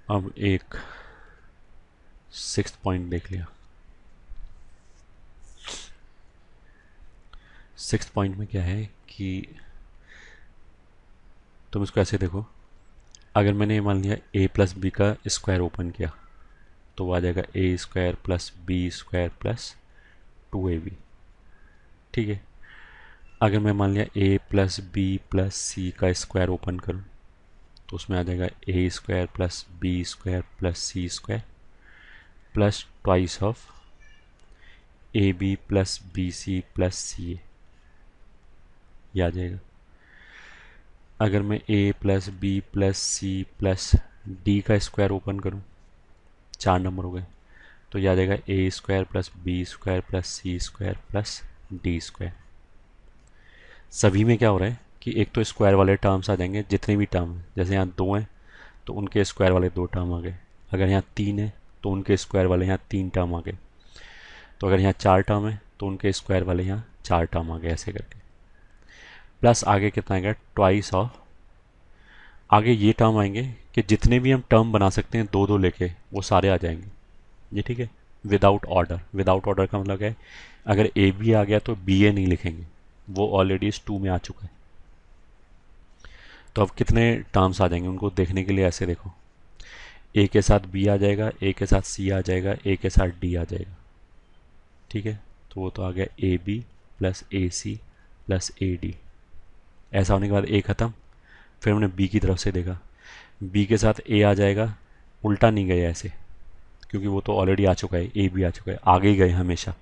अब एक sixth point देख लिया। सिक्स्थ पॉइंट में क्या है कि तुम इसको ऐसे देखो, अगर मैंने मान लिया ए प्लस बी का स्क्वायर ओपन किया तो वो आ जाएगा A square plus B square plus 2ab। ठीक है। अगर मैं मान लिया A plus B plus C का स्क्वायर ओपन करूँ तो उसमें आ जाएगा A square plus B square plus C square plus twice of A B plus B C plus C A, ये आ जाएगा। अगर मैं A plus B plus C plus D का स्क्वायर ओपन करूँ, 4 नंबर हो गए, तो यह आ जाएगा A square plus B square plus C square plus D square. सभी में क्या हो रहा है कि एक तो स्क्वायर वाले टर्म्स आ जाएंगे, जितने भी टर्म हैं, जैसे यहाँ 2 हैं तो उनके स्क्वायर वाले 2 टर्म आ गए, अगर यहाँ 3 है तो उनके स्क्वायर वाले यहाँ 3 टर्म आ गए, तो अगर यहाँ 4 टर्म है तो उनके स्क्वायर वाले यहाँ 4 टर्म आ गए, ऐसे करके। प्लस आगे कितना आएगा, ट्वाइस ऑफ, आगे ये टर्म आएंगे कि जितने भी हम टर्म बना सकते हैं 2 2 लेके, वो सारे आ जाएंगे। ये ठीक है। विदाउट ऑर्डर, विदाउट ऑर्डर का मतलब क्या है, अगर ए बी आ गया तो बी ए नहीं लिखेंगे, वो ऑलरेडी इस 2 में आ चुका है। तो अब कितने टर्म्स आ जाएंगे उनको देखने के लिए ऐसे देखो, ए के साथ बी आ जाएगा, ए के साथ सी आ जाएगा, ए के साथ डी आ जाएगा। ठीक है। तो वो तो आ गया A B plus A C plus A D. ऐसा होने के बाद ए ख़त्म। फिर हमने बी की तरफ से देखा, बी के साथ ए आ जाएगा, उल्टा नहीं गए ऐसे, क्योंकि वो तो ऑलरेडी आ चुका है, ए भी आ चुका है, आगे ही गए हमेशा।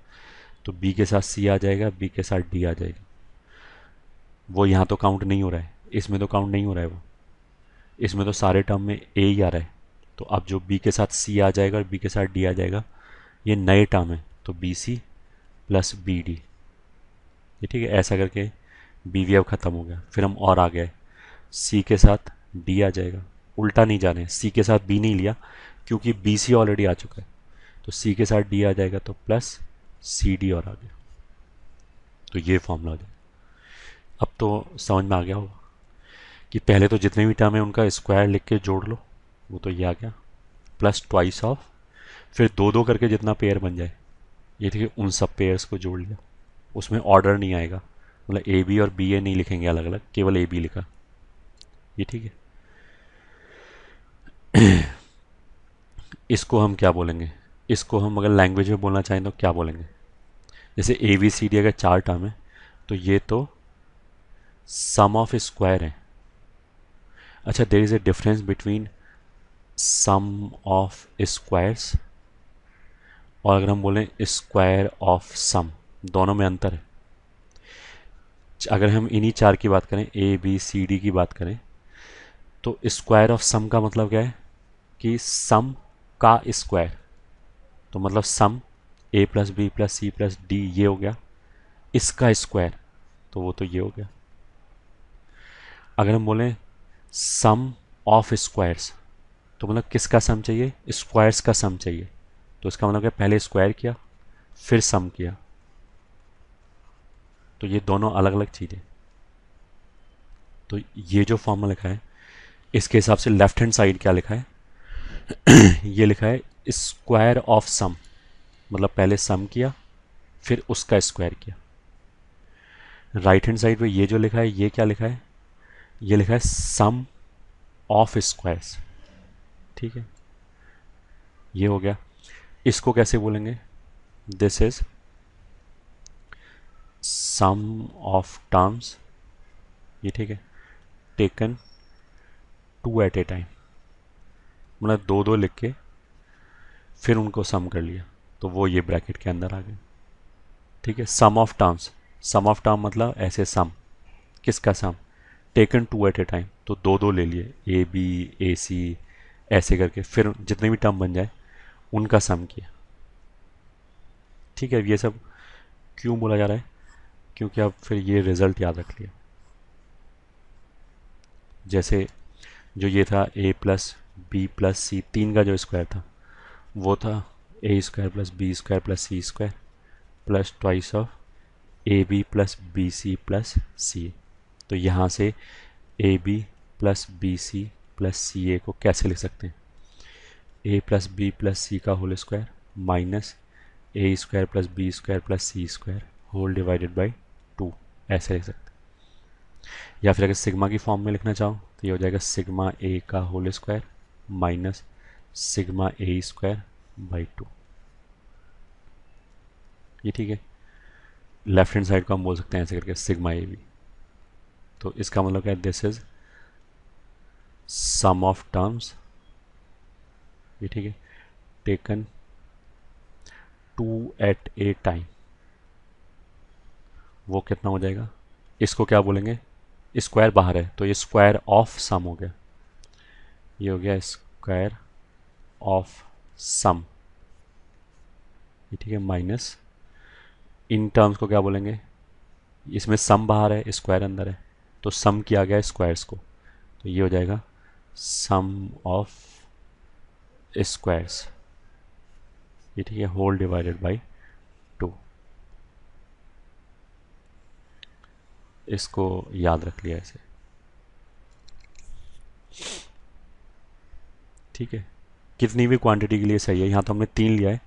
तो बी के साथ सी आ जाएगा, बी के साथ डी आ जाएगा। वो यहाँ तो काउंट नहीं हो रहा है, इसमें तो काउंट नहीं हो रहा है वो, इसमें तो सारे टर्म में ए ही आ रहा है। तो अब जो बी के साथ सी आ जाएगा और बी के साथ डी आ जाएगा, ये नए टर्म है, तो B C plus B D. ये ठीक है। ऐसा करके बी वी अब ख़त्म हो गया। फिर हम और आ गए, सी के साथ डी आ जाएगा, उल्टा नहीं जाने, सी के साथ बी नहीं लिया क्योंकि बी सी ऑलरेडी आ चुका है, तो सी के साथ डी आ जाएगा, तो प्लस सी डी और आ गया। तो ये फॉर्मूला हो जाएगा। अब तो समझ में आ गया होगा कि पहले तो जितने भी टर्म है उनका स्क्वायर लिख के जोड़ लो, वो तो ये आ गया, प्लस ट्वाइस ऑफ, फिर 2 2 करके जितना पेयर बन जाए, ये ठीक है, उन सब पेयर्स को जोड़ लिया। उसमें ऑर्डर नहीं आएगा, मतलब ए बी और बी ए नहीं लिखेंगे अलग अलग, केवल ए बी लिखा। ये ठीक है। इसको हम क्या बोलेंगे, इसको हम अगर लैंग्वेज में बोलना चाहें तो क्या बोलेंगे, जैसे ए बी सी डी अगर 4 टर्म है तो ये तो सम ऑफ स्क्वायर है। अच्छा, there is a difference between sum of squares और अगर हम बोलें स्क्वायर ऑफ सम, दोनों में अंतर है। अगर हम इन्हीं 4 की बात करें, ए बी सी डी की बात करें, तो स्क्वायर ऑफ सम का मतलब क्या है कि सम का स्क्वायर, तो मतलब sum A plus B plus C plus D ये हो गया, इसका स्क्वायर, तो वो तो ये हो गया। अगर हम बोलें सम ऑफ स्क्वायर्स, तो मतलब किसका सम चाहिए, स्क्वायर्स का सम चाहिए, तो इसका मतलब क्या, पहले स्क्वायर किया फिर सम किया, तो ये दोनों अलग अलग चीज़ें। तो ये जो फॉर्मूला लिखा है, इसके हिसाब से लेफ्ट हैंड साइड क्या लिखा है, ये लिखा है स्क्वायर ऑफ सम, मतलब पहले सम किया फिर उसका स्क्वायर किया। राइट हैंड साइड पे ये जो लिखा है, ये क्या लिखा है, ये लिखा है सम ऑफ स्क्वायर्स। ठीक है, ये हो गया। इसको कैसे बोलेंगे, this is sum of terms, ये ठीक है, टेकन 2 एट ए टाइम, मतलब 2 2 लिख के फिर उनको सम कर लिया, तो वो ये ब्रैकेट के अंदर आ गए। ठीक है। Sum of terms, sum of term मतलब ऐसे सम, किसका sum, taken 2 at a time, तो 2 2 ले लिए, ए बी ए सी ऐसे करके, फिर जितने भी टर्म बन जाए उनका सम किया। ठीक है। ये सब क्यों बोला जा रहा है, क्योंकि अब फिर ये रिजल्ट याद रख लिया। जैसे जो ये था A plus B plus C, 3 का जो स्क्वायर था वो था A square plus B square plus C square plus twice of A B plus B C plus C. तो यहाँ से A B plus B C plus C A को कैसे लिख सकते हैं, A plus B plus C का whole square minus A square plus B square plus C square whole divided by 2, ऐसे लिख सकते हैं। या फिर अगर सिग्मा की फॉर्म में लिखना चाहो तो ये हो जाएगा सिग्मा ए का whole square minus sigma A square by 2। ये ठीक है। लेफ्ट हैंड साइड को हम बोल सकते हैं ऐसे करके सिग्मा ए बी। तो इसका मतलब क्या है, this is sum of terms, ये ठीक है, टेकन 2 एट ए टाइम। वो कितना हो जाएगा, इसको क्या बोलेंगे, स्क्वायर बाहर है तो ये स्क्वायर ऑफ सम हो गया, ये हो गया स्क्वायर ऑफ सम, ये ठीक है, माइनस इन टर्म्स को क्या बोलेंगे, इसमें सम बाहर है स्क्वायर अंदर है तो सम किया गया स्क्वायर्स को, तो ये हो जाएगा सम ऑफ स्क्वायर्स, ये ठीक है, होल डिवाइडेड बाई 2। इसको याद रख लिया ऐसे, ठीक है। कितनी भी क्वांटिटी के लिए सही है, यहाँ तो हमने 3 लिया है,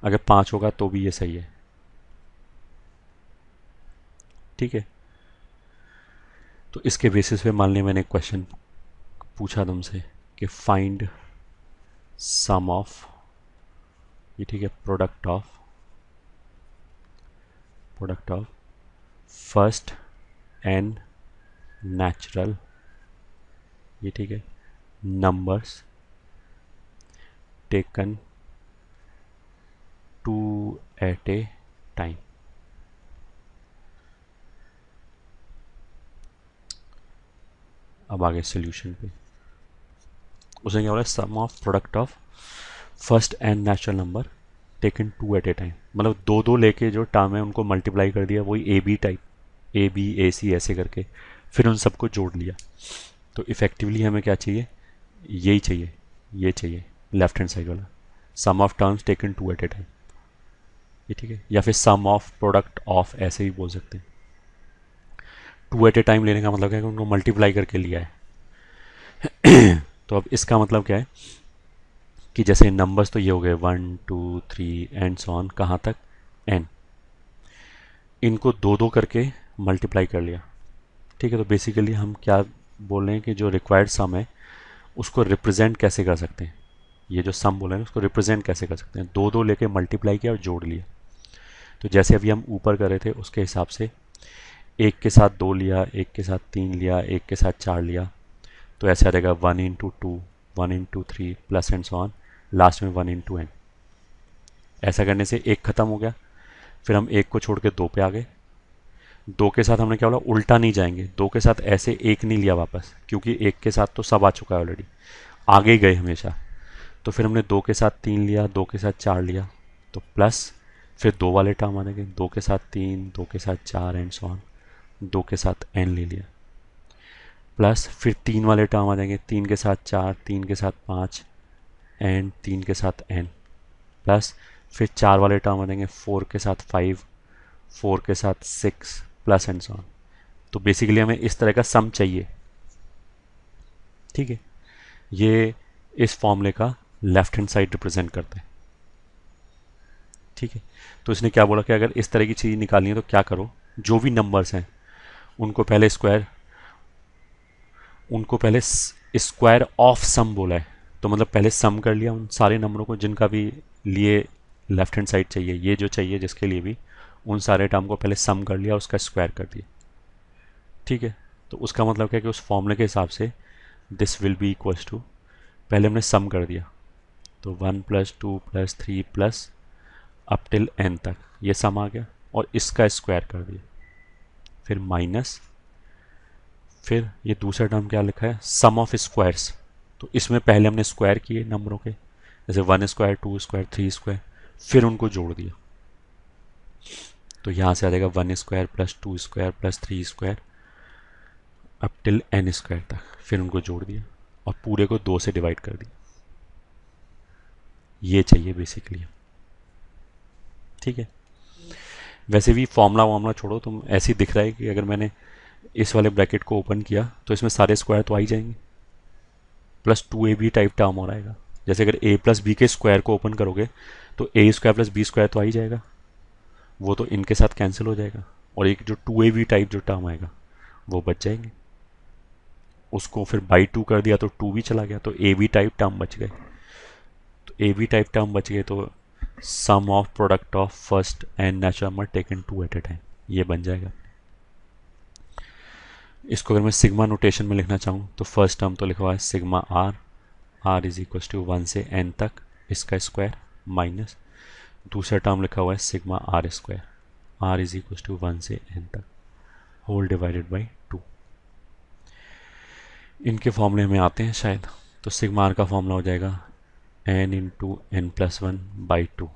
अगर 5 होगा तो भी ये सही है, ठीक है। तो इसके बेसिस पे मान लिया मैंने क्वेश्चन पूछा तुमसे कि फाइंड सम ऑफ, ये ठीक है, product of first and natural, ये ठीक है, numbers taken 2 at a time. अब आगे सोल्यूशन पे, उसने क्या बोला, sum of product of first and natural number taken 2 at a time, मतलब 2 लेके जो टर्म है उनको मल्टीप्लाई कर दिया, वही A B type, A B A C ऐसे करके फिर उन सबको जोड़ लिया। तो इफेक्टिवली हमें क्या चाहिए, यही चाहिए, ये चाहिए लेफ्ट हैंड साइड वाला, sum of terms taken 2 at a time, ये ठीक है, या फिर सम ऑफ प्रोडक्ट ऑफ ऐसे भी बोल सकते हैं। 2 एट ए टाइम लेने का मतलब क्या है कि उनको मल्टीप्लाई करके लिया है। तो अब इसका मतलब क्या है कि जैसे नंबर्स तो ये हो गए 1 2 3 एंड सो ऑन, कहाँ तक, n, इनको 2 करके मल्टीप्लाई कर लिया, ठीक है। तो बेसिकली हम क्या बोल रहे हैं कि जो रिक्वायर्ड सम है उसको रिप्रेजेंट कैसे कर सकते हैं, ये जो सम बोल रहे हैं उसको रिप्रेजेंट कैसे कर सकते हैं, 2 लेके मल्टीप्लाई किया और जोड़ लिया। तो जैसे अभी हम ऊपर कर रहे थे उसके हिसाब से एक के साथ 2 लिया, एक के साथ 3 लिया, एक के साथ 4 लिया, तो ऐसे आ जाएगा 1 into 2 1 into 3 plus and so on, last में 1 इंटू n। ऐसा करने से एक ख़त्म हो गया, फिर हम एक को छोड़ के 2 पे आ गए, 2 के साथ हमने क्या बोला, उल्टा नहीं जाएंगे, 2 के साथ ऐसे एक नहीं लिया वापस, क्योंकि एक के साथ तो सब आ चुका है ऑलरेडी, आगे ही गए हमेशा। तो फिर हमने 2 के साथ 3 लिया, 2 के साथ 4 लिया, तो प्लस फिर 2 वाले टर्म आ जाएंगे, 2 के साथ 3 2 के साथ 4 एंड सो ऑन, 2 के साथ n ले लिया, प्लस फिर 3 वाले टर्म आ जाएंगे, 3 के साथ 4 3 के साथ 5 एंड 3 के साथ n, प्लस फिर 4 वाले टर्म आ जाएंगे, 4 के साथ 5 4 के साथ 6 प्लस एंड सो ऑन। तो बेसिकली हमें इस तरह का सम चाहिए, ठीक है। ये इस फॉर्मूले का लेफ्ट हैंड साइड रिप्रेजेंट करता है, ठीक है। तो इसने क्या बोला कि अगर इस तरह की चीज़ निकालनी है तो क्या करो, जो भी नंबर्स हैं उनको पहले स्क्वायर ऑफ सम बोला है, तो मतलब पहले सम कर लिया उन सारे नंबरों को जिनका भी लिए लेफ्ट हैंड साइड चाहिए, ये जो चाहिए जिसके लिए भी, उन सारे टर्म को पहले सम कर लिया, उसका स्क्वायर कर दिया, ठीक है। तो उसका मतलब क्या है कि उस फॉर्मूले के हिसाब से this will be equals to, पहले हमने सम कर दिया तो 1 plus 2 plus 3 plus up till n तक ये सम आ गया, और इसका स्क्वायर कर दिया, फिर माइनस, फिर ये दूसरा टर्म क्या लिखा है, सम ऑफ स्क्वायर्स, तो इसमें पहले हमने स्क्वायर किए नंबरों के, जैसे 1 स्क्वायर 2 स्क्वायर 3 स्क्वायर, फिर उनको जोड़ दिया, तो यहाँ से आ जाएगा 1 square plus 2 square plus 3 square up till n square तक, फिर उनको जोड़ दिया और पूरे को 2 से डिवाइड कर दिया। ये चाहिए बेसिकली, ठीक है। वैसे भी फॉर्मूला छोड़ो, तुम ऐसे ही दिख रहा है कि अगर मैंने इस वाले ब्रैकेट को ओपन किया तो इसमें सारे स्क्वायर तो आ ही जाएंगे, प्लस 2ab टाइप टर्म हो रहेगा, जैसे अगर a प्लस बी के स्क्वायर को ओपन करोगे तो a square plus B square तो आ ही जाएगा, वो तो इनके साथ कैंसिल हो जाएगा, और एक जो 2ab टाइप जो टर्म आएगा वो बच जाएंगे। उसको फिर बाई 2 कर दिया तो 2 भी चला गया, तो ए बी टाइप टर्म बच गए। तो ए बी टाइप टर्म बच गए तो sum of product of first and natural number taken 2 at a time, ये बन जाएगा। इसको अगर मैं सिग्मा नोटेशन में लिखना चाहूँ तो फर्स्ट टर्म तो लिखा हुआ है sigma R, R is equal to 1 से n तक इसका स्क्वायर, माइनस दूसरा टर्म लिखा हुआ है sigma R square, R is equal to 1 से n तक होल डिवाइडेड बाई 2। इनके फॉर्मूले में आते हैं शायद, तो सिग्मा आर का फॉर्मूला हो जाएगा n into N plus one by 2।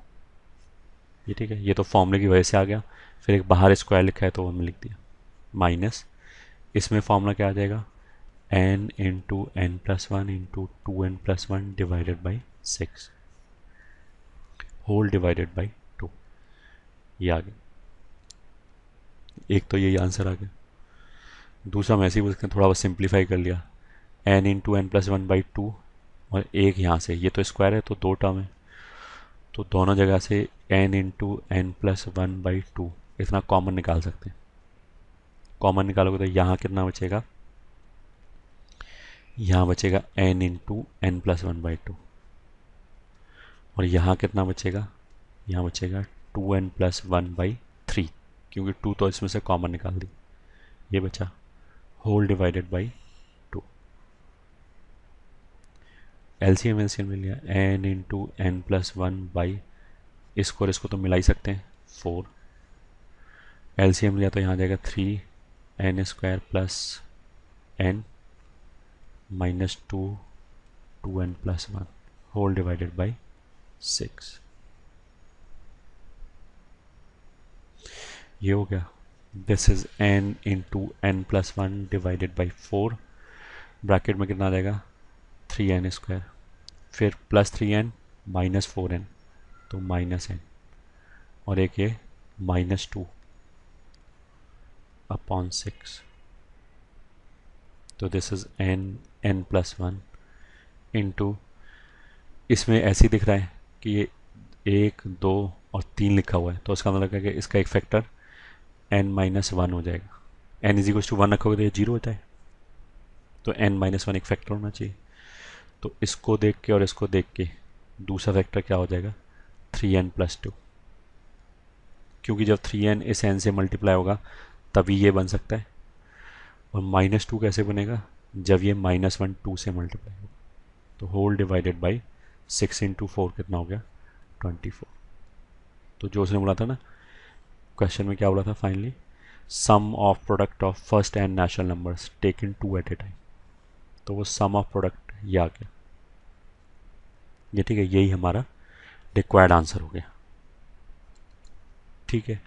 ये ठीक है, ये तो फॉर्मूले की वजह से आ गया, फिर एक बाहर स्क्वायर लिखा है तो वो हमने लिख दिया, माइनस इसमें फॉर्मूला क्या आ जाएगा n into N plus one into 2n plus one divided by 6 whole divided by 2। ये आ गया, एक तो यही आंसर आ गया। दूसरा हम ऐसे ही बोलते हैं, थोड़ा बहुत सिंप्लीफाई कर लिया, n into N plus one by 2 और एक यहाँ से, ये तो स्क्वायर है तो दो टर्म है, तो दोनों जगह से n into N plus one by 2 इतना कॉमन निकाल सकते हैं। कॉमन निकालोगे तो यहाँ कितना बचेगा, यहाँ बचेगा n into N plus one by 2, और यहाँ कितना बचेगा, यहाँ बचेगा 2n प्लस वन बाई 3, क्योंकि 2 तो इसमें से कॉमन निकाल दी, ये बचा whole divided by 2। LCM LCM मिल गया n into N plus one by, इसको और इसको तो मिला ही सकते हैं 4, एलसीएम लिया तो यहाँ जाएगा 3n square plus n minus 2n plus one whole divided by 6। ये हो गया, this is n into N plus one divided by 4, bracket में कितना आ जाएगा 3n स्क्वायर, फिर प्लस 3n माइनस 4n तो माइनस n, और एक ये माइनस 2 अपॉन 6, तो this is n plus one into, इसमें ऐसे ही दिख रहा है कि ये 1 2 और 3 लिखा हुआ है, तो उसका मतलब है कि इसका एक फैक्टर n माइनस वन हो जाएगा। n is equal to one रखोगे तो ये जीरो होता है, तो n माइनस वन एक फैक्टर होना चाहिए। तो इसको देख के और इसको देख के दूसरा फैक्टर क्या हो जाएगा 3n प्लस 2, क्योंकि जब 3n इस n से मल्टीप्लाई होगा तभी ये बन सकता है, और माइनस 2 कैसे बनेगा जब ये माइनस वन 2 से मल्टीप्लाई होगा, तो होल डिवाइडेड बाई 6 इंटू 4 कितना हो गया 24। तो जो उसने बोला था ना क्वेश्चन में, क्या बोला था finally, sum of product of first and natural numbers taken 2 at a time, तो वो सम ऑफ प्रोडक्ट ये आ गया, ये ठीक है, यही हमारा रिक्वायर्ड आंसर हो गया। ठीक है।